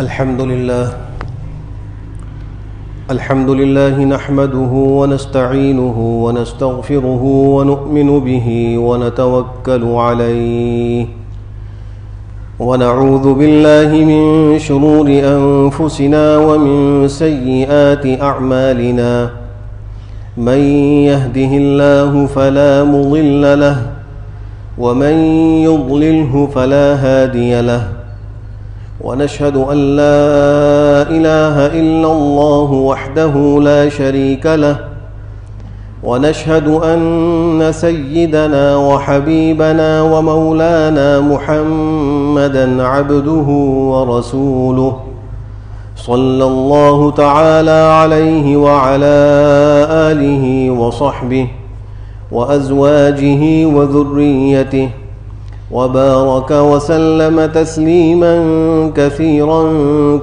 الحمد لله نحمده ونستعينه ونستغفره ونؤمن به ونتوكل عليه ونعوذ بالله من شرور أنفسنا ومن سيئات أعمالنا من يهده الله فلا مضل له ومن يضلله فلا هادي له ونشهد أن لا إله إلا الله وحده لا شريك له ونشهد أن سيدنا وحبيبنا ومولانا محمدا عبده ورسوله صلى الله تعالى عليه وعلى آله وصحبه وأزواجه وذريته وبارك وسلم تسليما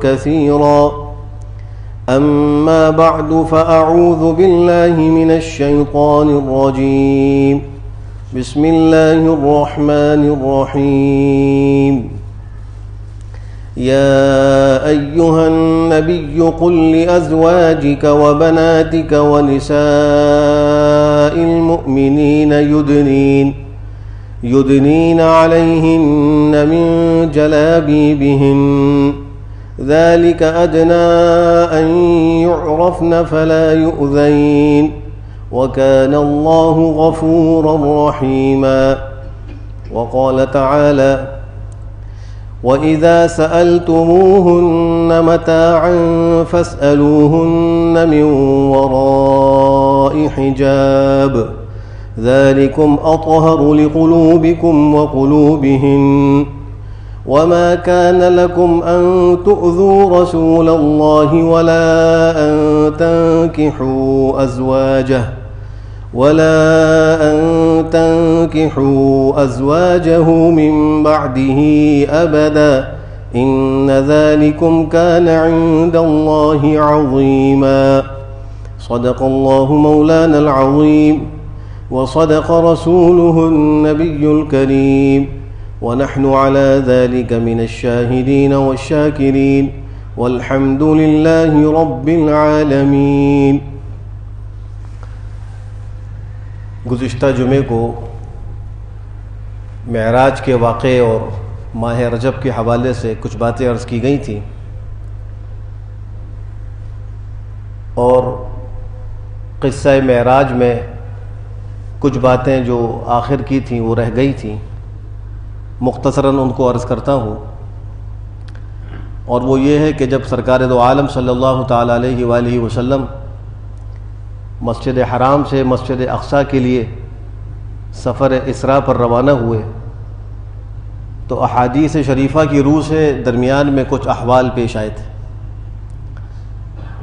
كثيرا أما بعد فأعوذ بالله من الشيطان الرجيم بسم الله الرحمن الرحيم يا أيها النبي قل لأزواجك وبناتك ونساء المؤمنين يدنين عليهن من جلابيبهن ذلك أدنى أن يعرفن فلا يؤذين وكان الله غفورا رحيما. وقال تعالى وإذا سألتموهن متاعا فاسألوهن من وراء حجاب ذلكم أطهر لقلوبكم وقلوبهن وما كان لكم أن تؤذوا رسول الله ولا أن تنكحوا أزواجه من بعده أبدا إن ذلكم كان عند الله عظيما. صدق الله مولانا العظيم وصدق رسوله النبي الكريم ونحن على ذلك من الشاهدين والشاكرين والحمد لله رب العالمين. گزشتہ جمعے کو معراج کے واقعے اور ماہ رجب کے حوالے سے کچھ باتیں عرض کی گئی تھیں اور قصہ معراج میں کچھ باتیں جو آخر کی تھیں وہ رہ گئی تھیں، مختصراً ان کو عرض کرتا ہوں. اور وہ یہ ہے کہ جب سرکار دو عالم صلی اللہ تعالیٰ علیہ وآلہ وسلم مسجد حرام سے مسجد اقصیٰ کے لیے سفر اسراء پر روانہ ہوئے تو احادیث شریفہ کی روح سے درمیان میں کچھ احوال پیش آئے تھے.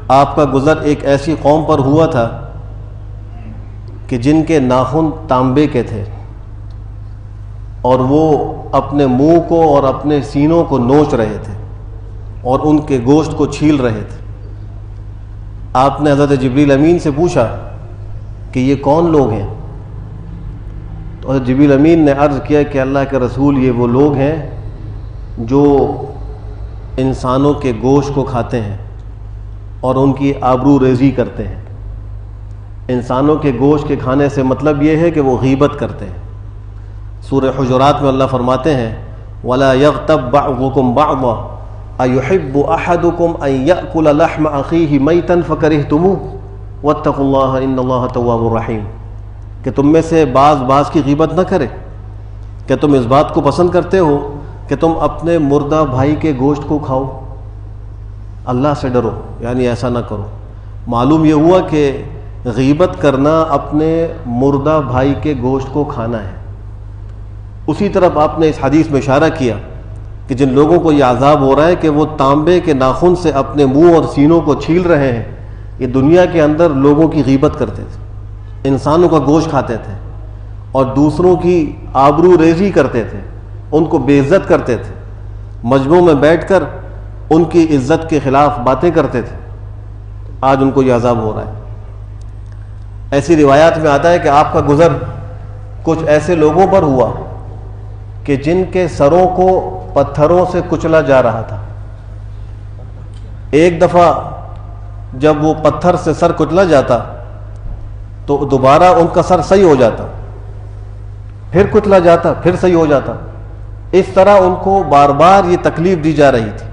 آپ کا گزر ایک ایسی قوم پر ہوا تھا کہ جن کے ناخن تانبے کے تھے اور وہ اپنے منہ کو اور اپنے سینوں کو نوچ رہے تھے اور ان کے گوشت کو چھیل رہے تھے. آپ نے حضرت جبریل امین سے پوچھا کہ یہ کون لوگ ہیں؟ تو حضرت جبریل امین نے عرض کیا کہ اللہ کے رسول یہ وہ لوگ ہیں جو انسانوں کے گوشت کو کھاتے ہیں اور ان کی آبرو ریزی کرتے ہیں. انسانوں کے گوشت کے کھانے سے مطلب یہ ہے کہ وہ غیبت کرتے ہیں. سورہ حجرات میں اللہ فرماتے ہیں وَلَا يَغْتَبْ بَعْضُكُمْ بَعْضًا أَيُحِبُّ أَحَدُكُمْ أَن يَأْكُلَ لَحْمَ أَخِيهِ مَيْتًا فَكَرِهْتُمُوهُ وَاتَّقُوا اللَّهَ إِنَّ اللَّهَ تَوَّابٌ رَحِيمٌ. کہ تم میں سے بعض کی غیبت نہ کرے کہ تم اس بات کو پسند کرتے ہو کہ تم اپنے مردہ بھائی کے گوشت کو کھاؤ. اللہ سے ڈرو، یعنی ایسا نہ کرو. معلوم یہ ہوا کہ غیبت کرنا اپنے مردہ بھائی کے گوشت کو کھانا ہے. اسی طرف آپ نے اس حدیث میں اشارہ کیا کہ جن لوگوں کو یہ عذاب ہو رہا ہے کہ وہ تانبے کے ناخن سے اپنے منہ اور سینوں کو چھیل رہے ہیں، یہ دنیا کے اندر لوگوں کی غیبت کرتے تھے، انسانوں کا گوشت کھاتے تھے اور دوسروں کی آبرو ریزی کرتے تھے، ان کو بے عزت کرتے تھے، مجمع میں بیٹھ کر ان کی عزت کے خلاف باتیں کرتے تھے. آج ان کو یہ عذاب ہو رہا ہے. ایسی روایات میں آتا ہے کہ آپ کا گزر کچھ ایسے لوگوں پر ہوا کہ جن کے سروں کو پتھروں سے کچلا جا رہا تھا. ایک دفعہ جب وہ پتھر سے سر کچلا جاتا تو دوبارہ ان کا سر صحیح ہو جاتا، پھر کچلا جاتا، پھر صحیح ہو جاتا. اس طرح ان کو بار بار یہ تکلیف دی جا رہی تھی،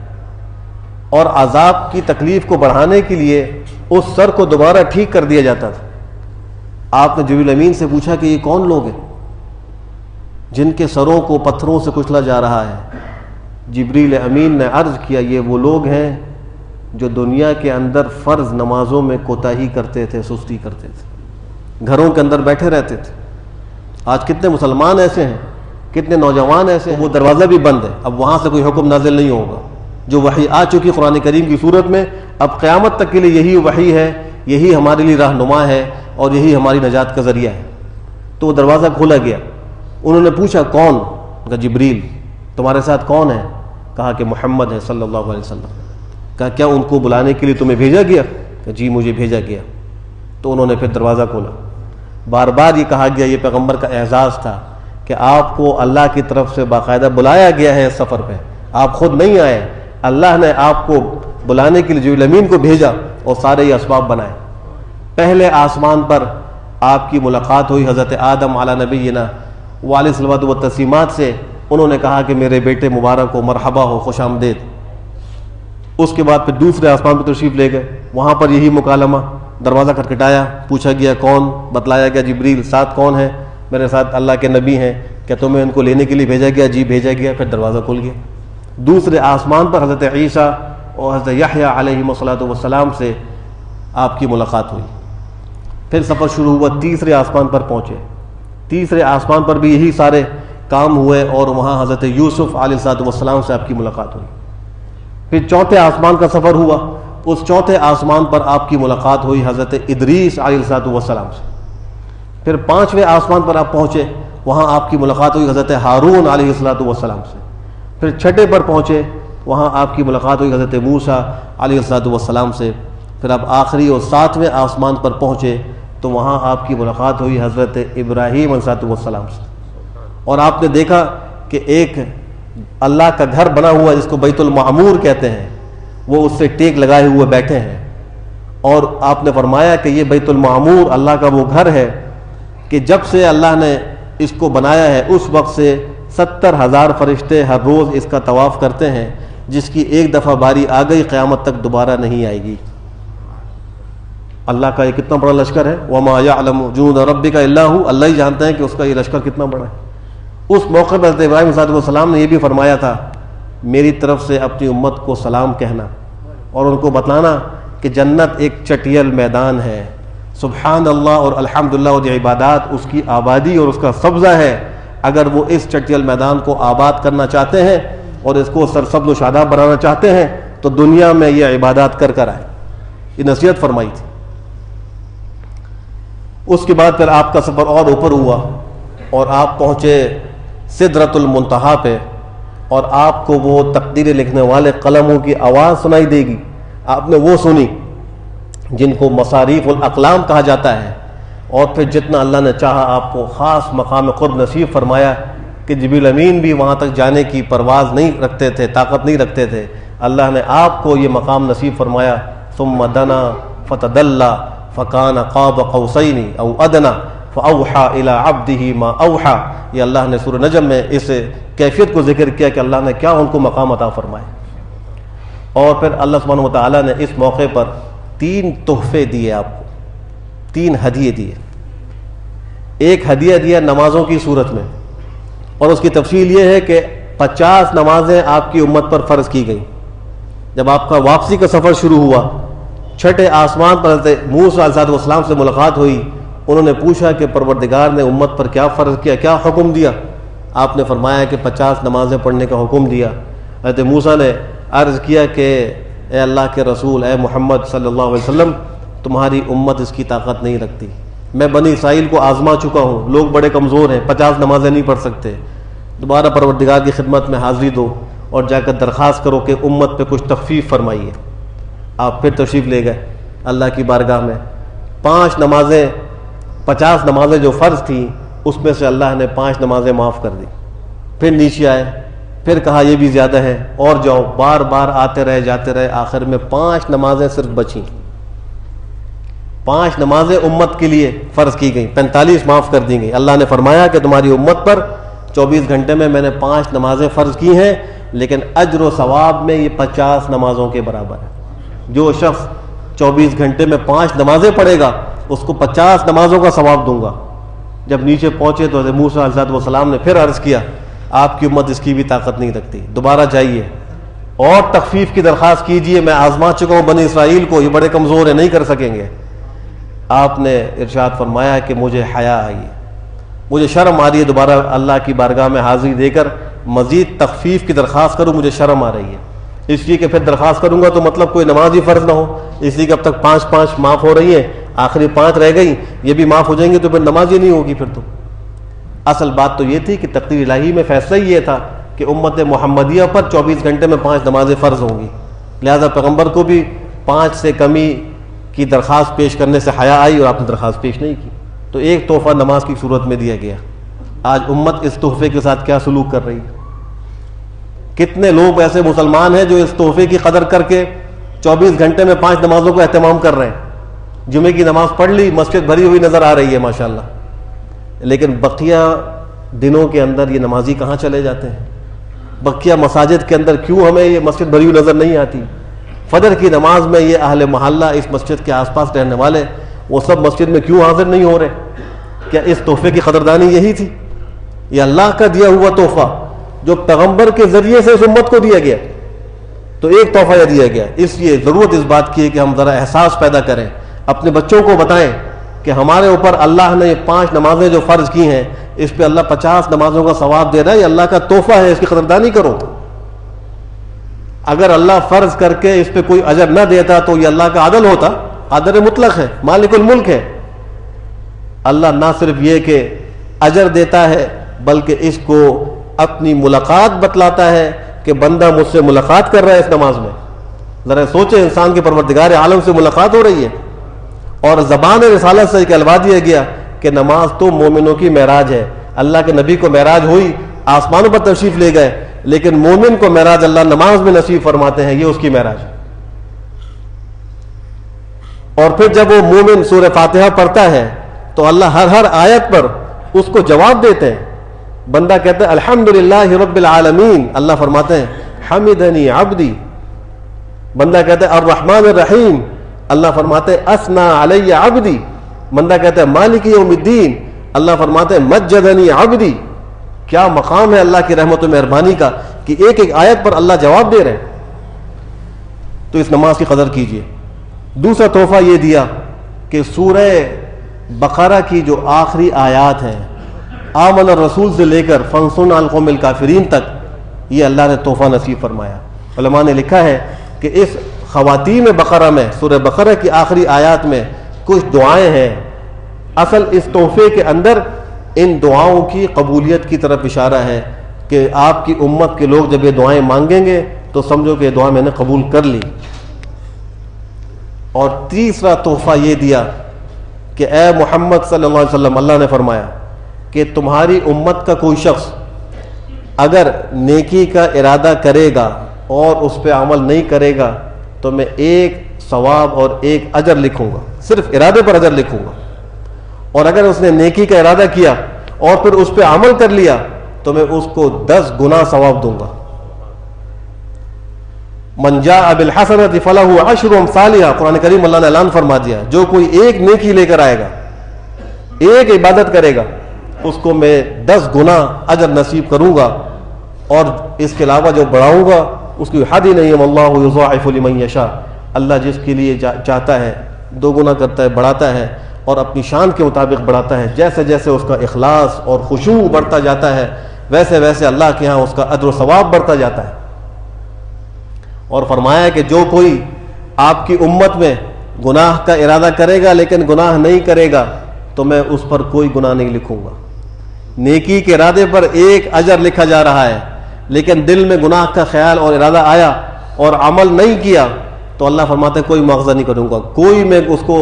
اور عذاب کی تکلیف کو بڑھانے کے لیے اس سر کو دوبارہ ٹھیک کر دیا جاتا تھا. آپ نے جبریل امین سے پوچھا کہ یہ کون لوگ ہیں جن کے سروں کو پتھروں سے کچلا جا رہا ہے؟ جبریل امین نے عرض کیا یہ وہ لوگ ہیں جو دنیا کے اندر فرض نمازوں میں کوتاہی کرتے تھے، سستی کرتے تھے، گھروں کے اندر بیٹھے رہتے تھے. آج کتنے مسلمان ایسے ہیں، کتنے نوجوان ایسے ہیں، وہ دروازہ بھی بند ہے، اب وہاں سے کوئی حکم نازل نہیں ہوگا. جو وحی آ چکی قرآن کریم کی صورت میں، اب قیامت تک کے لیے یہی وحی ہے، یہی ہمارے لیے رہنما ہے، اور یہی ہماری نجات کا ذریعہ ہے. تو وہ دروازہ کھولا گیا. انہوں نے پوچھا کون؟ کہا جبریل. تمہارے ساتھ کون ہے؟ کہا کہ محمد ہے صلی اللہ علیہ وسلم. کہا کیا ان کو بلانے کے لیے تمہیں بھیجا گیا؟ کہ جی مجھے بھیجا گیا. تو انہوں نے پھر دروازہ کھولا. بار بار یہ کہا گیا، یہ پیغمبر کا اعزاز تھا کہ آپ کو اللہ کی طرف سے باقاعدہ بلایا گیا ہے اس سفر پہ، آپ خود نہیں آئے، اللہ نے آپ کو بلانے کے لیے جبریل امین کو بھیجا اور سارے یہ اسباب بنائے. پہلے آسمان پر آپ کی ملاقات ہوئی حضرت آدم علی نبینا وعلیہ الصلوۃ والتسلیمات سے. انہوں نے کہا کہ میرے بیٹے مبارک ہو، مرحبا ہو، خوش آمدید. اس کے بعد پھر دوسرے آسمان پہ تشریف لے گئے، وہاں پر یہی مکالمہ. دروازہ کھٹکھٹایا، پوچھا گیا کون؟ بتلایا گیا جبریل. ساتھ کون ہے؟ میرے ساتھ اللہ کے نبی ہیں. کیا تمہیں ان کو لینے کے لیے بھیجا گیا؟ جی بھیجا گیا. پھر دروازہ کھل گیا. دوسرے آسمان پر حضرت عیسیٰ اور حضرت یحییٰ علیہم الصلوۃ والسلام سے آپ کی ملاقات ہوئی. پھر سفر شروع ہوا، تیسرے آسمان پر پہنچے. تیسرے آسمان پر بھی یہی سارے کام ہوئے، اور وہاں حضرت یوسف علیہ الصلوۃ والسلام سے آپ کی ملاقات ہوئی. پھر چوتھے آسمان کا سفر ہوا. اس چوتھے آسمان پر آپ کی ملاقات ہوئی حضرت ادریس علیہ الصلوۃ والسلام سے. پھر پانچویں آسمان پر آپ پہنچے، وہاں آپ کی ملاقات ہوئی حضرت ہارون علیہ الصلوۃ والسلام سے. پھر چھٹے پر پہنچے، وہاں آپ کی ملاقات ہوئی حضرت موسیٰ علیہ الصلوۃ والسلام سے. پھر آپ آخری اور ساتویں آسمان پر پہنچے تو وہاں آپ کی ملاقات ہوئی حضرت ابراہیم علیہ الصلوۃ والسلام سے. اور آپ نے دیکھا کہ ایک اللہ کا گھر بنا ہوا جس کو بیت المعمور کہتے ہیں، وہ اس سے ٹیک لگائے ہوئے بیٹھے ہیں. اور آپ نے فرمایا کہ یہ بیت المعمور اللہ کا وہ گھر ہے کہ جب سے اللہ نے اس کو بنایا ہے اس وقت سے 70,000 فرشتے ہر روز اس کا طواف کرتے ہیں، جس کی ایک دفعہ باری آ گئی قیامت تک دوبارہ نہیں آئے گی. اللہ کا یہ کتنا بڑا لشکر ہے. وَمَا يَعْلَمُ جُنُودَ رَبِّكَ إِلَّا هُوَ. اللہ ہی جانتے ہیں کہ اس کا یہ لشکر کتنا بڑا ہے. اس موقع پر حضرت ابراہیم علیہ السلام نے یہ بھی فرمایا تھا میری طرف سے اپنی امت کو سلام کہنا اور ان کو بتلانا کہ جنت ایک چٹیل میدان ہے. سبحان اللہ اور الحمدللہ اور یہ عبادات اس کی آبادی اور اس کا سبزہ ہے. اگر وہ اس چٹیل میدان کو آباد کرنا چاہتے ہیں اور اس کو سرسبز و شاداب بنانا چاہتے ہیں تو دنیا میں یہ عبادات کر کر آئے. یہ نصیحت فرمائی تھی. اس کے بعد پھر آپ کا سفر اور اوپر ہوا اور آپ پہنچے سدرۃ المنتہا پہ، اور آپ کو وہ تقدیر لکھنے والے قلموں کی آواز سنائی دے گی. آپ نے وہ سنی جن کو مصاریف الاقلام کہا جاتا ہے. اور پھر جتنا اللہ نے چاہا آپ کو خاص مقام قرب نصیب فرمایا کہ جبریل امین بھی وہاں تک جانے کی پرواز نہیں رکھتے تھے، طاقت نہیں رکھتے تھے. اللہ نے آپ کو یہ مقام نصیب فرمایا. ثم دنا فتدلى فکان قاب قوسین او ادنی فاوحى الى عبده ما اوحى. یہ اللہ نے سورہ نجم میں اس کیفیت کو ذکر کیا کہ اللہ نے کیا ان کو مقام عطا فرمائے. اور پھر اللہ سبحانہ وتعالیٰ نے اس موقع پر 3 تحفے دیے آپ کو، 3 ہدیے دیے. ایک ہدیہ دیا نمازوں کی صورت میں، اور اس کی تفصیل یہ ہے کہ 50 نمازیں آپ کی امت پر فرض کی گئی. جب آپ کا واپسی کا سفر شروع ہوا، چھٹے آسمان پر حضرت موسیٰ علیہ السلام سے ملاقات ہوئی. انہوں نے پوچھا کہ پروردگار نے امت پر کیا فرض کیا، کیا حکم دیا؟ آپ نے فرمایا کہ 50 نمازیں پڑھنے کا حکم دیا. حضرت موسیٰ نے عرض کیا کہ اے اللہ کے رسول، اے محمد صلی اللہ علیہ وسلم، تمہاری امت اس کی طاقت نہیں رکھتی. میں بنی اسرائیل کو آزما چکا ہوں، لوگ بڑے کمزور ہیں، 50 نمازیں نہیں پڑھ سکتے. دوبارہ پروردگار کی خدمت میں حاضری دو اور جا کر درخواست کرو کہ امت پہ کچھ تخفیف فرمائیے. آپ پھر تشریف لے گئے اللہ کی بارگاہ میں. 5 نمازیں 50 نمازیں جو فرض تھیں اس میں سے اللہ نے 5 نمازیں معاف کر دی. پھر نیچے آئے پھر کہا یہ بھی زیادہ ہے اور جاؤ، بار بار آتے رہے جاتے رہے، آخر میں 5 نمازیں صرف بچیں. 5 نمازیں امت کے لیے فرض کی گئیں، 45 معاف کر دی گئیں. اللہ نے فرمایا کہ تمہاری امت پر 24 گھنٹے میں نے 5 نمازیں فرض کی ہیں، لیکن اجر و ثواب میں یہ 50 نمازوں کے برابر ہے. جو شخص 24 گھنٹے میں 5 نمازیں پڑھے گا اس کو 50 نمازوں کا ثواب دوں گا. جب نیچے پہنچے تو حضرت موسیٰ علیہ السلام نے پھر عرض کیا آپ کی امت اس کی بھی طاقت نہیں رکھتی، دوبارہ جائیے اور تخفیف کی درخواست کیجئے، میں آزما چکا ہوں بنی اسرائیل کو، یہ بڑے کمزور ہیں، نہیں کر سکیں گے. آپ نے ارشاد فرمایا کہ مجھے حیا آئی ہے، مجھے شرم آ رہی ہے دوبارہ اللہ کی بارگاہ میں حاضری دے کر مزید تخفیف کی درخواست کروں، مجھے شرم آ رہی ہے. اس لیے کہ پھر درخواست کروں گا تو مطلب کوئی نماز ہی فرض نہ ہو، اس لیے کہ اب تک 5 معاف ہو رہی ہیں، آخری 5 رہ گئی، یہ بھی معاف ہو جائیں گے تو پھر نماز ہی نہیں ہوگی. پھر تو اصل بات تو یہ تھی کہ تقدیر الہی میں فیصلہ ہی یہ تھا کہ امت محمدیہ پر 24 گھنٹے میں 5 نمازیں فرض ہوں گی، لہذا پیغمبر کو بھی 5 سے کمی کی درخواست پیش کرنے سے حیا آئی اور آپ نے درخواست پیش نہیں کی. تو ایک تحفہ نماز کی صورت میں دیا گیا. آج امت اس تحفے کے ساتھ کیا سلوک کر رہی ہے؟ کتنے لوگ ایسے مسلمان ہیں جو اس تحفے کی قدر کر کے 24 گھنٹے میں 5 نمازوں کا اہتمام کر رہے ہیں. جمعے کی نماز پڑھ لی، مسجد بھری ہوئی نظر آ رہی ہے ماشاءاللہ، لیکن بقیہ دنوں کے اندر یہ نمازی کہاں چلے جاتے ہیں؟ بقیہ مساجد کے اندر کیوں ہمیں یہ مسجد بھری ہوئی نظر نہیں آتی؟ فجر کی نماز میں یہ اہل محلہ اس مسجد کے آس پاس رہنے والے وہ سب مسجد میں کیوں حاضر نہیں ہو رہے؟ کیا اس تحفے کی قدردانی یہی تھی؟ یہ اللہ کا دیا ہوا تحفہ جو پیغمبر کے ذریعے سے اس امت کو دیا گیا، تو ایک تحفہ یہ دیا گیا. اس لیے ضرورت اس بات کی ہے کہ ہم ذرا احساس پیدا کریں، اپنے بچوں کو بتائیں کہ ہمارے اوپر اللہ نے 5 نمازیں جو فرض کی ہیں اس پہ اللہ 50 نمازوں کا ثواب دے رہا ہے، یہ اللہ کا تحفہ ہے، اس کی قدردانی کرو. اگر اللہ فرض کر کے اس پہ کوئی اجر نہ دیتا تو یہ اللہ کا عدل ہوتا. عدل مطلق ہے، مالک الملک ہے. اللہ نہ صرف یہ کہ اجر دیتا ہے بلکہ اس کو اپنی ملاقات بتلاتا ہے کہ بندہ مجھ سے ملاقات کر رہا ہے اس نماز میں. ذرا سوچیں، انسان کے پروردگار عالم سے ملاقات ہو رہی ہے اور زبان رسالت سے ایک الوا دیا گیا کہ نماز تو مومنوں کی معراج ہے. اللہ کے نبی کو معراج ہوئی، آسمانوں پر تشریف لے گئے، لیکن مومن کو معراج اللہ نماز میں نصیب فرماتے ہیں، یہ اس کی معراج. اور پھر جب وہ مومن سورہ فاتحہ پڑھتا ہے تو اللہ ہر آیت پر اس کو جواب دیتے ہیں. بندہ کہتا ہے الحمدللہ رب العالمین، اللہ فرماتے ہیں حمدنی عبدی. بندہ کہتا ہے الرحمن الرحیم، اللہ فرماتے ہیں اثنا علی عبدی. بندہ کہتا ہے مالک یوم الدین، اللہ فرماتے ہیں مجدنی عبدی. کیا مقام ہے اللہ کی رحمت و مہربانی کا کہ ایک ایک آیت پر اللہ جواب دے رہے ہیں. تو اس نماز کی قدر کیجیے. دوسرا تحفہ یہ دیا کہ سورہ بقرہ کی جو آخری آیات ہیں، آمن الرسول سے لے کر فانصرنا علی القوم الکافرین تک، یہ اللہ نے تحفہ نصیب فرمایا. علماء نے لکھا ہے کہ اس خواتین بقرہ میں، سورہ بقرہ کی آخری آیات میں کچھ دعائیں ہیں. اصل اس تحفے کے اندر ان دعاؤں کی قبولیت کی طرف اشارہ ہے کہ آپ کی امت کے لوگ جب یہ دعائیں مانگیں گے تو سمجھو کہ یہ دعا میں نے قبول کر لی. اور تیسرا تحفہ یہ دیا کہ اے محمد صلی اللہ علیہ وسلم، اللہ نے فرمایا کہ تمہاری امت کا کوئی شخص اگر نیکی کا ارادہ کرے گا اور اس پہ عمل نہیں کرے گا تو میں ایک ثواب اور ایک اجر لکھوں گا، صرف ارادے پر اجر لکھوں گا. اور اگر اس نے نیکی کا ارادہ کیا اور پھر اس پہ عمل کر لیا تو میں اس کو 10 گنا ثواب دوں گا. من جاء بالحسنۃ فلہ عشر امثالھا، قرآن کریم اللہ نے اعلان فرما دیا جو کوئی ایک نیکی لے کر آئے گا، ایک عبادت کرے گا، اس کو میں 10 گنا اجر نصیب کروں گا، اور اس کے علاوہ جو بڑھاؤں گا اس کی حد ہی نہیں ہے. واللہ یضاعف لمن یشاء، اللہ جس کے لیے چاہتا ہے 2 گنا کرتا ہے، بڑھاتا ہے اور اپنی شان کے مطابق بڑھاتا ہے. جیسے جیسے اس کا اخلاص اور خشوع بڑھتا جاتا ہے ویسے ویسے اللہ کے ہاں اس کا اجر و ثواب بڑھتا جاتا ہے. اور فرمایا کہ جو کوئی آپ کی امت میں گناہ کا ارادہ کرے گا لیکن گناہ نہیں کرے گا تو میں اس پر کوئی گناہ نہیں لکھوں گا. نیکی کے ارادے پر ایک اجر لکھا جا رہا ہے، لیکن دل میں گناہ کا خیال اور ارادہ آیا اور عمل نہیں کیا تو اللہ فرماتے ہیں کوئی مواخذہ نہیں کروں گا، کوئی میں اس کو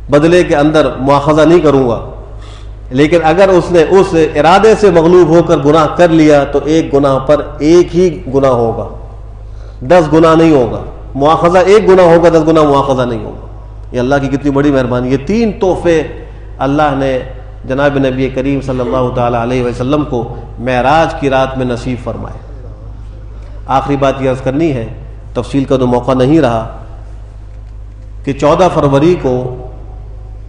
بدلے کے اندر مواخذہ نہیں کروں گا. لیکن اگر اس نے اس ارادے سے مغلوب ہو کر گناہ کر لیا تو ایک گناہ پر ایک ہی گناہ ہوگا، 10 گناہ نہیں ہوگا. مواخذہ ایک گناہ ہوگا، 10 گناہ مواخذہ نہیں ہوگا. یہ اللہ کی کتنی بڑی مہربانی. یہ 3 تحفے اللہ نے جناب نبی کریم صلی اللہ تعالی علیہ وسلم کو معراج کی رات میں نصیب فرمائے. آخری بات یہ عرض کرنی ہے، تفصیل کا تو موقع نہیں رہا، کہ 14 فروری کو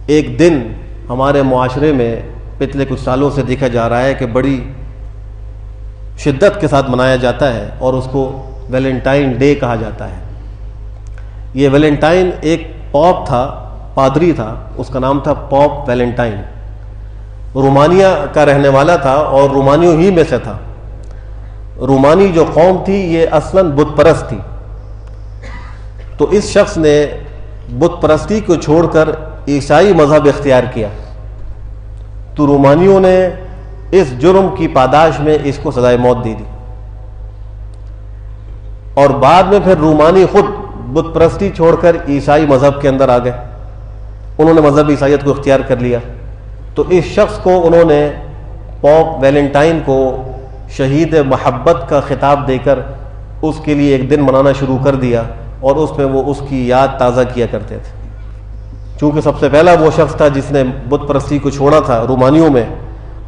ایک دن ہمارے معاشرے میں پچھلے کچھ سالوں سے دیکھا جا رہا ہے کہ بڑی شدت کے ساتھ منایا جاتا ہے، اور اس کو ویلنٹائن ڈے کہا جاتا ہے. یہ ویلنٹائن ایک پوپ تھا، پادری تھا، اس کا نام تھا پوپ ویلنٹائن. رومانیہ کا رہنے والا تھا اور رومانیوں ہی میں سے تھا. رومانی جو قوم تھی یہ اصلاً بت پرست تھی. تو اس شخص نے بت پرستی کو چھوڑ کر عیسائی مذہب اختیار کیا. تو رومانیوں نے اس جرم کی پاداش میں اس کو سزائے موت دے دی، اور بعد میں پھر رومانی خود بت پرستی چھوڑ کر عیسائی مذہب کے اندر آ گئے. انہوں نے مذہب عیسائیت کو اختیار کر لیا. تو اس شخص کو انہوں نے پوپ ویلنٹائن کو شہید محبت کا خطاب دے کر اس کے لیے ایک دن منانا شروع کر دیا، اور اس میں وہ اس کی یاد تازہ کیا کرتے تھے. چونکہ سب سے پہلا وہ شخص تھا جس نے بت پرستی کو چھوڑا تھا رومانیوں میں،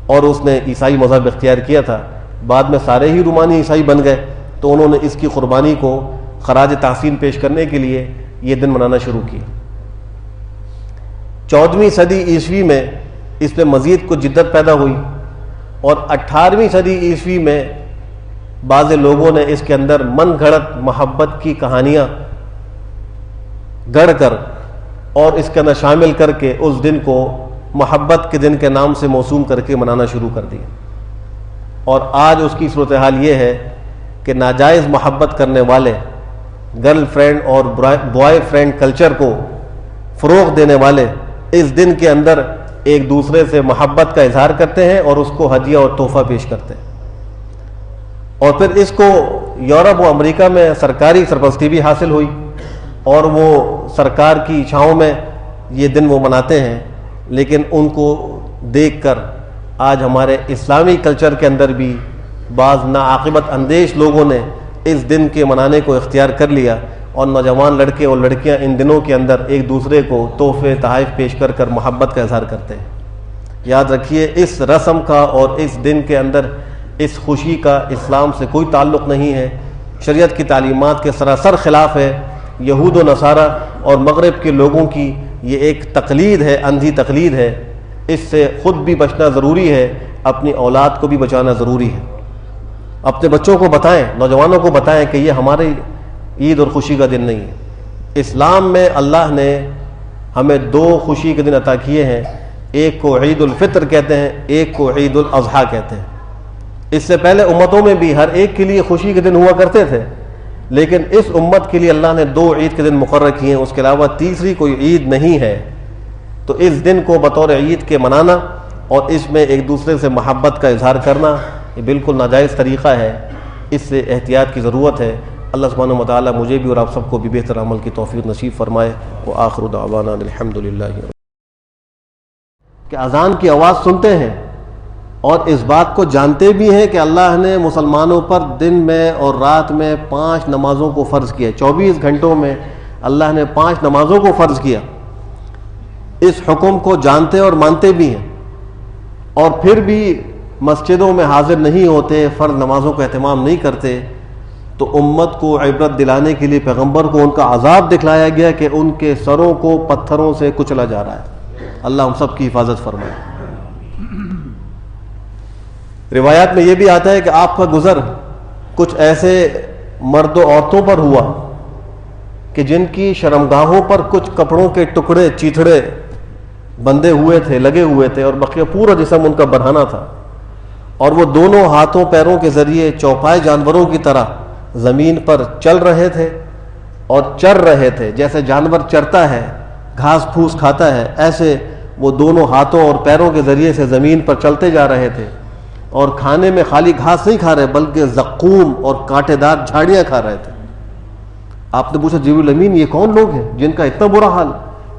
اور اس نے عیسائی مذہب اختیار کیا تھا. بعد میں سارے ہی رومانی عیسائی بن گئے، تو انہوں نے اس کی قربانی کو خراج تحسین پیش کرنے کے لیے یہ دن منانا شروع کیا. 14ویں صدی عیسوی میں اس میں مزید کچھ جدت پیدا ہوئی، اور 18ویں صدی عیسوی میں بعض لوگوں نے اس کے اندر من گھڑت محبت کی کہانیاں گڑھ کر اور اس کے اندر شامل کر کے اس دن کو محبت کے دن کے نام سے موسوم کر کے منانا شروع کر دیا. اور آج اس کی صورتحال یہ ہے کہ ناجائز محبت کرنے والے، گرل فرینڈ اور بوائے فرینڈ کلچر کو فروغ دینے والے اس دن کے اندر ایک دوسرے سے محبت کا اظہار کرتے ہیں اور اس کو ہدیہ اور تحفہ پیش کرتے ہیں. اور پھر اس کو یورپ و امریکہ میں سرکاری سرپرستی بھی حاصل ہوئی، اور وہ سرکار کی چھاؤں میں یہ دن وہ مناتے ہیں. لیکن ان کو دیکھ کر آج ہمارے اسلامی کلچر کے اندر بھی بعض ناعاقبت اندیش لوگوں نے اس دن کے منانے کو اختیار کر لیا، اور نوجوان لڑکے اور لڑکیاں ان دنوں کے اندر ایک دوسرے کو تحفے تحائف پیش کر کر محبت کا اظہار کرتے ہیں. یاد رکھیے، اس رسم کا اور اس دن کے اندر اس خوشی کا اسلام سے کوئی تعلق نہیں ہے. شریعت کی تعلیمات کے سراسر خلاف ہے. یہود و نصارہ اور مغرب کے لوگوں کی یہ ایک تقلید ہے، اندھی تقلید ہے. اس سے خود بھی بچنا ضروری ہے، اپنی اولاد کو بھی بچانا ضروری ہے. اپنے بچوں کو بتائیں، نوجوانوں کو بتائیں کہ یہ ہماری عید اور خوشی کا دن نہیں ہے. اسلام میں اللہ نے ہمیں 2 خوشی کے دن عطا کیے ہیں. ایک کو عید الفطر کہتے ہیں، ایک کو عید الاضحیٰ کہتے ہیں. اس سے پہلے امتوں میں بھی ہر ایک کے لیے خوشی کے دن ہوا کرتے تھے، لیکن اس امت کے لیے اللہ نے 2 عید کے دن مقرر کیے ہیں. اس کے علاوہ تیسری کوئی عید نہیں ہے. تو اس دن کو بطور عید کے منانا اور اس میں ایک دوسرے سے محبت کا اظہار کرنا یہ بالکل ناجائز طریقہ ہے. اس سے احتیاط کی ضرورت ہے. اللہ سبحانہ و تعالیٰ مجھے بھی اور آپ سب کو بھی بہتر عمل کی توفیق نصیب فرمائے. وآخر دعوانا الحمدللہ. کہ اذان کی آواز سنتے ہیں اور اس بات کو جانتے بھی ہیں کہ اللہ نے مسلمانوں پر دن میں اور رات میں 5 نمازوں کو فرض کیا. 24 گھنٹوں میں اللہ نے 5 نمازوں کو فرض کیا. اس حکم کو جانتے اور مانتے بھی ہیں، اور پھر بھی مسجدوں میں حاضر نہیں ہوتے، فرض نمازوں کا اہتمام نہیں کرتے. تو امت کو عبرت دلانے کے لیے پیغمبر کو ان کا عذاب دکھلایا گیا کہ ان کے سروں کو پتھروں سے کچلا جا رہا ہے. اللہ ہم سب کی حفاظت فرمائے. روایات میں یہ بھی آتا ہے کہ آپ کا گزر کچھ ایسے مرد و عورتوں پر ہوا کہ جن کی شرمگاہوں پر کچھ کپڑوں کے ٹکڑے چیتھڑے بندھے ہوئے تھے، لگے ہوئے تھے، اور بقیہ پورا جسم ان کا برہنہ تھا. اور وہ دونوں ہاتھوں پیروں کے ذریعے چوپائے جانوروں کی طرح زمین پر چل رہے تھے اور چر رہے تھے. جیسے جانور چرتا ہے، گھاس پھوس کھاتا ہے، ایسے وہ دونوں ہاتھوں اور پیروں کے ذریعے سے زمین پر چلتے جا رہے تھے. اور کھانے میں خالی گھاس نہیں کھا رہے بلکہ زقوم اور کانٹے دار جھاڑیاں کھا رہے تھے. آپ نے پوچھا جبریل امین یہ کون لوگ ہیں جن کا اتنا برا حال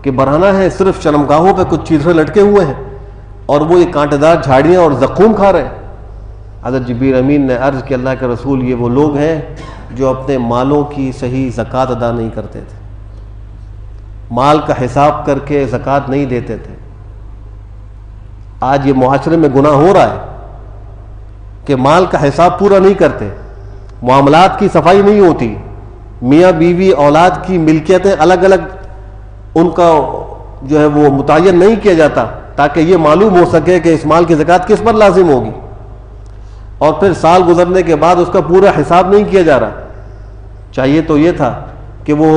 کہ برہنہ ہے، صرف شرمگاہوں پہ کچھ چیتھڑے لٹکے ہوئے ہیں؟ اور وہ یہ کانٹے دار جھاڑیاں اور زقوم کھا رہے ہیں۔ حضرت جبریل امین نے عرض کہ اللہ کے رسول یہ وہ لوگ ہیں جو اپنے مالوں کی صحیح زکوٰۃ ادا نہیں کرتے تھے، مال کا حساب کر کے زکوٰۃ نہیں دیتے تھے۔ آج یہ معاشرے میں گناہ ہو رہا ہے کہ مال کا حساب پورا نہیں کرتے، معاملات کی صفائی نہیں ہوتی، میاں بیوی اولاد کی ملکیتیں الگ الگ ان کا جو ہے وہ متعین نہیں کیا جاتا تاکہ یہ معلوم ہو سکے کہ اس مال کی زکوٰۃ کس پر لازم ہوگی، اور پھر سال گزرنے کے بعد اس کا پورا حساب نہیں کیا جا رہا۔ چاہیے تو یہ تھا کہ وہ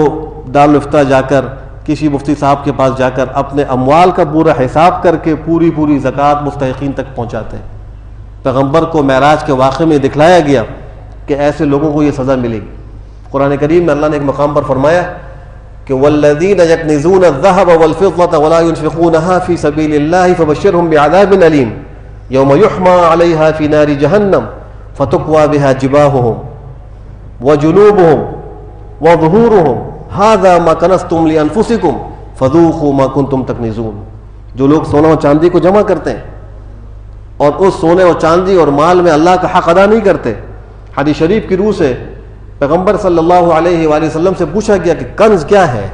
دارالفتہ جا کر کسی مفتی صاحب کے پاس جا کر اپنے اموال کا پورا حساب کر کے پوری زکوٰۃ مستحقین تک پہنچاتے ہیں۔ پیغمبر کو معراج کے واقعے میں دکھلایا گیا کہ ایسے لوگوں کو یہ سزا ملے گی۔ قرآن کریم میں اللہ نے ایک مقام پر فرمایا کہ والذین یکنزون الذهب والفضة ولا ينفقونها في سبيل الله فبشرهم بعذاب أليم يوم يحمى عليها في نار جهنم فتكوى بها جباههم وجنوبهم وظهورهم هذا ما كنزتم لأنفسكم فذوقوا ما كنتم تكنزون۔ جو لوگ سونا اور چاندی کو جمع کرتے ہیں اور اس سونے اور چاندی اور مال میں اللہ کا حق ادا نہیں کرتے، حدیث شریف کی روح سے پیغمبر صلی اللہ علیہ وآلہ وسلم سے پوچھا گیا کہ کنز کیا ہے؟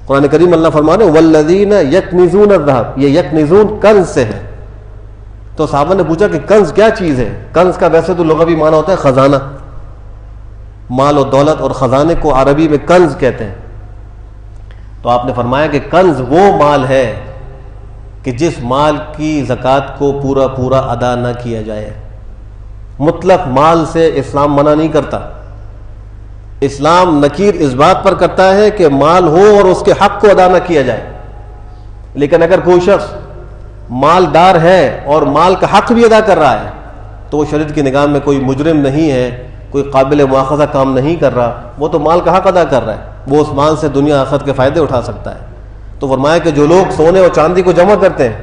قرآن کریم اللہ فرمانے والذین یکنزون الذهب، یہ یکنزون کنز سے ہے۔ تو صحابہ نے پوچھا کہ کنز کیا چیز ہے؟ کنز کا ویسے تو لغوی معنی ہوتا ہے خزانہ، مال و دولت، اور خزانے کو عربی میں کنز کہتے ہیں۔ تو آپ نے فرمایا کہ کنز وہ مال ہے کہ جس مال کی زکوٰۃ کو پورا ادا نہ کیا جائے۔ مطلق مال سے اسلام منع نہیں کرتا، اسلام نکیر اس بات پر کرتا ہے کہ مال ہو اور اس کے حق کو ادا نہ کیا جائے۔ لیکن اگر کوئی شخص مالدار ہے اور مال کا حق بھی ادا کر رہا ہے تو وہ شریعت کی نگاہ میں کوئی مجرم نہیں ہے، کوئی قابل مواخذہ کام نہیں کر رہا، وہ تو مال کا حق ادا کر رہا ہے، وہ اس مال سے دنیا آخرت کے فائدے اٹھا سکتا ہے۔ تو فرمایا کہ جو لوگ سونے اور چاندی کو جمع کرتے ہیں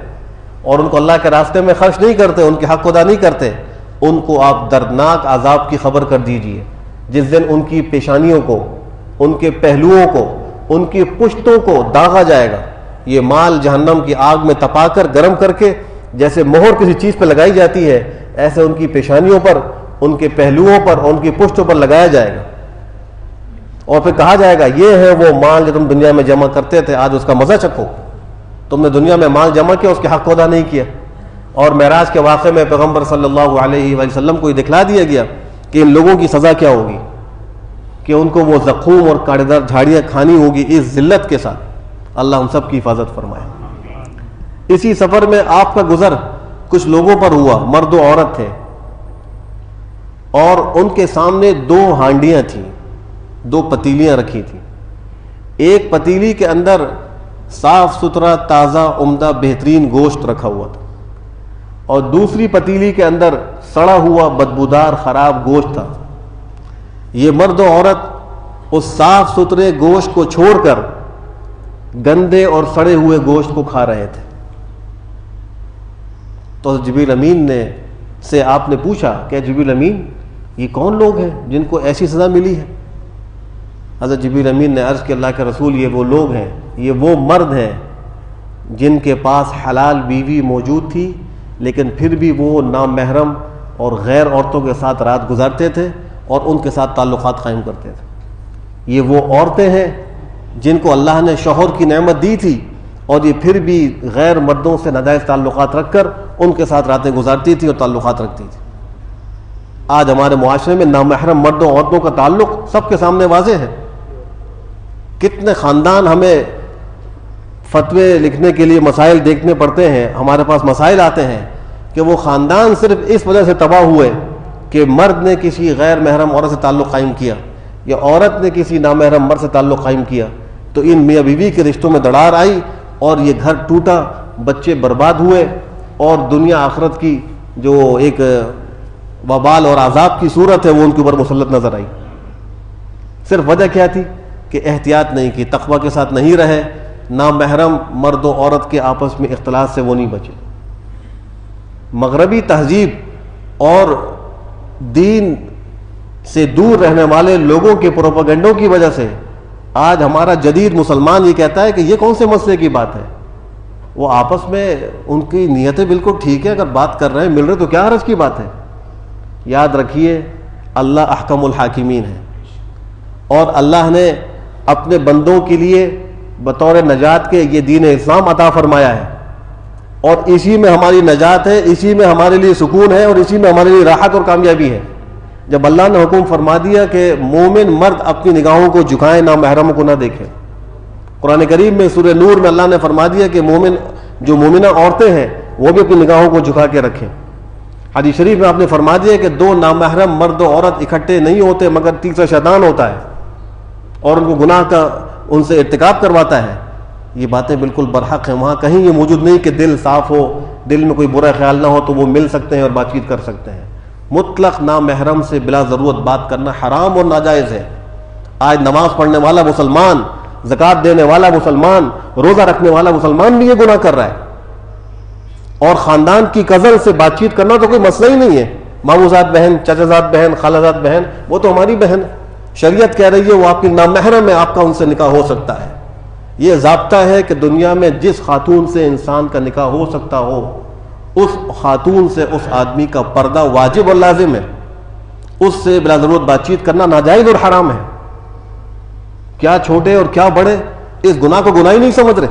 اور ان کو اللہ کے راستے میں خرچ نہیں کرتے، ان کے حق کو ادا نہیں کرتے، ان کو آپ دردناک عذاب کی خبر کر دیجئے، جس دن ان کی پیشانیوں کو، ان کے پہلوؤں کو، ان کی پشتوں کو داغا جائے گا۔ یہ مال جہنم کی آگ میں تپا کر گرم کر کے جیسے مہر کسی چیز پہ لگائی جاتی ہے، ایسے ان کی پیشانیوں پر، ان کے پہلوؤں پر، ان کی پشتوں پر لگایا جائے گا، اور پھر کہا جائے گا یہ ہے وہ مال جو تم دنیا میں جمع کرتے تھے، آج اس کا مزہ چکھو۔ تم نے دنیا میں مال جمع کیا، اس کے حق کو ادا نہیں کیا۔ اور معراج کے واقعے میں پیغمبر صلی اللہ علیہ وآلہ وسلم کو یہ دکھلا دیا گیا کہ ان لوگوں کی سزا کیا ہوگی، کہ ان کو وہ زخوم اور کانٹے دار جھاڑیاں کھانی ہوگی اس ذلت کے ساتھ۔ اللہ ہم سب کی حفاظت فرمائے۔ اسی سفر میں آپ کا گزر کچھ لوگوں پر ہوا، مرد و عورت تھے، اور ان کے سامنے 2 ہانڈیاں تھیں، 2 پتیلیاں رکھی تھیں۔ ایک پتیلی کے اندر صاف ستھرا تازہ عمدہ بہترین گوشت رکھا ہوا تھا، اور دوسری پتیلی کے اندر سڑا ہوا بدبودار خراب گوشت تھا۔ یہ مرد و عورت اس صاف ستھرے گوشت کو چھوڑ کر گندے اور سڑے ہوئے گوشت کو کھا رہے تھے۔ تو جبریل امین سے آپ نے پوچھا کہ جبریل امین یہ کون لوگ ہیں جن کو ایسی سزا ملی ہے؟ حضرت جبریل امین نے عرض کہ اللہ کے رسول یہ وہ لوگ ہیں، یہ وہ مرد ہیں جن کے پاس حلال بیوی موجود تھی، لیکن پھر بھی وہ نامحرم اور غیر عورتوں کے ساتھ رات گزارتے تھے اور ان کے ساتھ تعلقات قائم کرتے تھے۔ یہ وہ عورتیں ہیں جن کو اللہ نے شوہر کی نعمت دی تھی، اور یہ پھر بھی غیر مردوں سے ناجائز تعلقات رکھ کر ان کے ساتھ راتیں گزارتی تھی اور تعلقات رکھتی تھی۔ آج ہمارے معاشرے میں نامحرم مردوں عورتوں کا تعلق سب کے سامنے واضح ہے۔ کتنے خاندان ہمیں فتوے لکھنے کے لیے مسائل دیکھنے پڑتے ہیں، ہمارے پاس مسائل آتے ہیں کہ وہ خاندان صرف اس وجہ سے تباہ ہوئے کہ مرد نے کسی غیر محرم عورت سے تعلق قائم کیا یا عورت نے کسی نامحرم مرد سے تعلق قائم کیا، تو ان میاں بیوی کے رشتوں میں دراڑ آئی اور یہ گھر ٹوٹا، بچے برباد ہوئے، اور دنیا آخرت کی جو ایک وبال اور عذاب کی صورت ہے وہ ان کے اوپر مسلط نظر آئی۔ صرف وجہ کیا تھی کہ احتیاط نہیں کی، تقوی کے ساتھ نہیں رہے، نامحرم مرد و عورت کے آپس میں اختلاط سے وہ نہیں بچے۔ مغربی تہذیب اور دین سے دور رہنے والے لوگوں کے پروپیگنڈوں کی وجہ سے آج ہمارا جدید مسلمان یہ کہتا ہے کہ یہ کون سے مسئلے کی بات ہے، وہ آپس میں ان کی نیتیں بالکل ٹھیک ہے، اگر بات کر رہے ہیں مل رہے تو کیا حرج کی بات ہے. یاد رکھیے اللہ احکم الحاکمین ہے، اور اللہ نے اپنے بندوں کے لیے بطور نجات کے یہ دین اسلام عطا فرمایا ہے، اور اسی میں ہماری نجات ہے، اسی میں ہمارے لیے سکون ہے، اور اسی میں ہمارے لیے راحت اور کامیابی ہے. جب اللہ نے حکم فرما دیا کہ مومن مرد اپنی نگاہوں کو جھکائیں، نامحرموں کو نہ دیکھیں. قرآن کریم میں سورہ نور میں اللہ نے فرما دیا کہ مومن جو مومنہ عورتیں ہیں وہ بھی اپنی نگاہوں کو جھکا کے رکھیں. حدیث شریف میں آپ نے فرما دیا کہ دو نامحرم مرد و عورت اکٹھے نہیں ہوتے مگر تیسرا شیطان ہوتا ہے اور ان کو گناہ کا ان سے ارتکاب کرواتا ہے. یہ باتیں بالکل برحق ہیں. وہاں کہیں یہ موجود نہیں کہ دل صاف ہو، دل میں کوئی برا خیال نہ ہو تو وہ مل سکتے ہیں اور بات چیت کر سکتے ہیں. مطلق نامحرم سے بلا ضرورت بات کرنا حرام اور ناجائز ہے. آج نماز پڑھنے والا مسلمان، زکوٰۃ دینے والا مسلمان، روزہ رکھنے والا مسلمان بھی یہ گناہ کر رہا ہے. اور خاندان کی کزن سے بات چیت کرنا تو کوئی مسئلہ ہی نہیں ہے. ماموں زاد بہن، چچا زاد بہن، خالہ زاد بہن، وہ تو ہماری بہن ہے. شریعت کہہ رہی ہے وہ آپ کی نامحرم ہے، آپ کا ان سے نکاح ہو سکتا ہے. یہ ضابطہ ہے کہ دنیا میں جس خاتون سے انسان کا نکاح ہو سکتا ہو اس خاتون سے اس آدمی کا پردہ واجب اور لازم ہے. اس سے بلا ضرورت بات چیت کرنا ناجائز اور حرام ہے. کیا چھوٹے اور کیا بڑے اس گناہ کو گناہ ہی نہیں سمجھ رہے.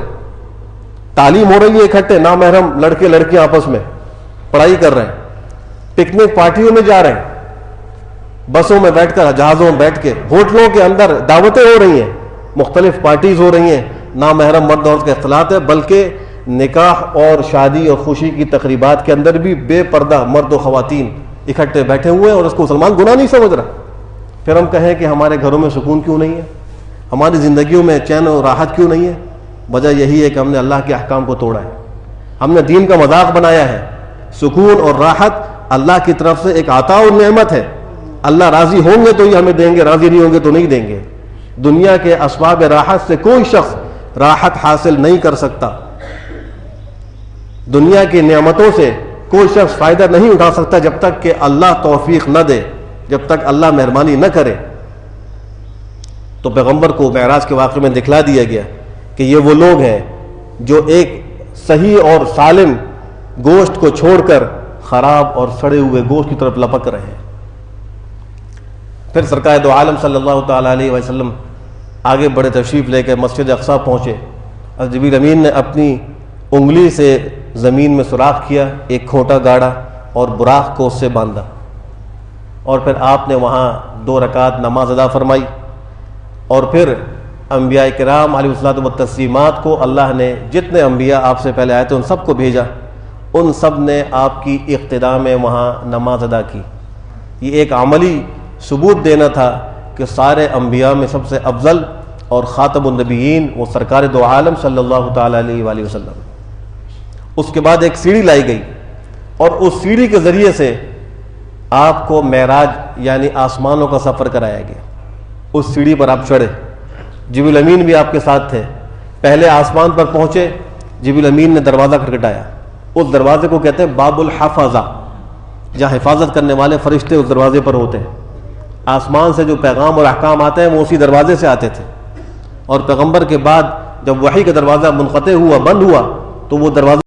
تعلیم ہو رہی ہے اکٹھے، نامحرم لڑکے لڑکیاں آپس میں پڑھائی کر رہے ہیں، پکنک پارٹیوں میں جا رہے ہیں، بسوں میں بیٹھ کر، جہازوں میں بیٹھ کے، ہوٹلوں کے اندر دعوتیں ہو رہی ہیں، مختلف پارٹیز ہو رہی ہیں. نامحرم مرد عورت کا اختلاط ہے. بلکہ نکاح اور شادی اور خوشی کی تقریبات کے اندر بھی بے پردہ مرد و خواتین اکٹھے بیٹھے ہوئے ہیں اور اس کو مسلمان گناہ نہیں سمجھ رہا. پھر ہم کہیں کہ ہمارے گھروں میں سکون کیوں نہیں ہے، ہماری زندگیوں میں چین و راحت کیوں نہیں ہے؟ وجہ یہی ہے کہ ہم نے اللہ کے احکام کو توڑا ہے، ہم نے دین کا مذاق بنایا ہے. سکون اور راحت اللہ کی طرف سے ایک عطا اور نعمت ہے. اللہ راضی ہوں گے تو یہ ہمیں دیں گے، راضی نہیں ہوں گے تو نہیں دیں گے. دنیا کے اسباب راحت سے کوئی شخص راحت حاصل نہیں کر سکتا، دنیا کی نعمتوں سے کوئی شخص فائدہ نہیں اٹھا سکتا جب تک کہ اللہ توفیق نہ دے، جب تک اللہ مہربانی نہ کرے. تو پیغمبر کو معراج کے واقعے میں دکھلا دیا گیا کہ یہ وہ لوگ ہیں جو ایک صحیح اور سالم گوشت کو چھوڑ کر خراب اور سڑے ہوئے گوشت کی طرف لپک رہے ہیں. پھر سرکار دو عالم صلی اللہ تعالیٰ علیہ وسلم آگے بڑے تشریف لے کے مسجد اقصیٰ پہنچے. جبریل امین نے اپنی انگلی سے زمین میں سوراخ کیا، ایک کھوٹا گاڑا اور براق کو اس سے باندھا، اور پھر آپ نے وہاں 2 رکعت نماز ادا فرمائی. اور پھر انبیاء کرام علیہ الصلوۃ والتسلیمات کو اللہ نے جتنے انبیاء آپ سے پہلے آئے تھے ان سب کو بھیجا، ان سب نے آپ کی اقتداء میں وہاں نماز ادا کی. یہ ایک عملی ثبوت دینا تھا کہ سارے انبیاء میں سب سے افضل اور خاتم النبیین وہ سرکار دو عالم صلی اللہ تعالیٰ علیہ وآلہ وسلم. اس کے بعد ایک سیڑھی لائی گئی اور اس سیڑھی کے ذریعے سے آپ کو معراج یعنی آسمانوں کا سفر کرایا گیا. اس سیڑھی پر آپ چڑھے، جبریل امین بھی آپ کے ساتھ تھے. پہلے آسمان پر پہنچے، جبریل امین نے دروازہ کھٹکھٹایا. اس دروازے کو کہتے ہیں باب الحفظہ، جہاں حفاظت کرنے والے فرشتے اس دروازے پر ہوتے ہیں. آسمان سے جو پیغام اور احکام آتے ہیں وہ اسی دروازے سے آتے تھے. اور پیغمبر کے بعد جب وحی کا دروازہ منقطع ہوا، بند ہوا، تو وہ دروازہ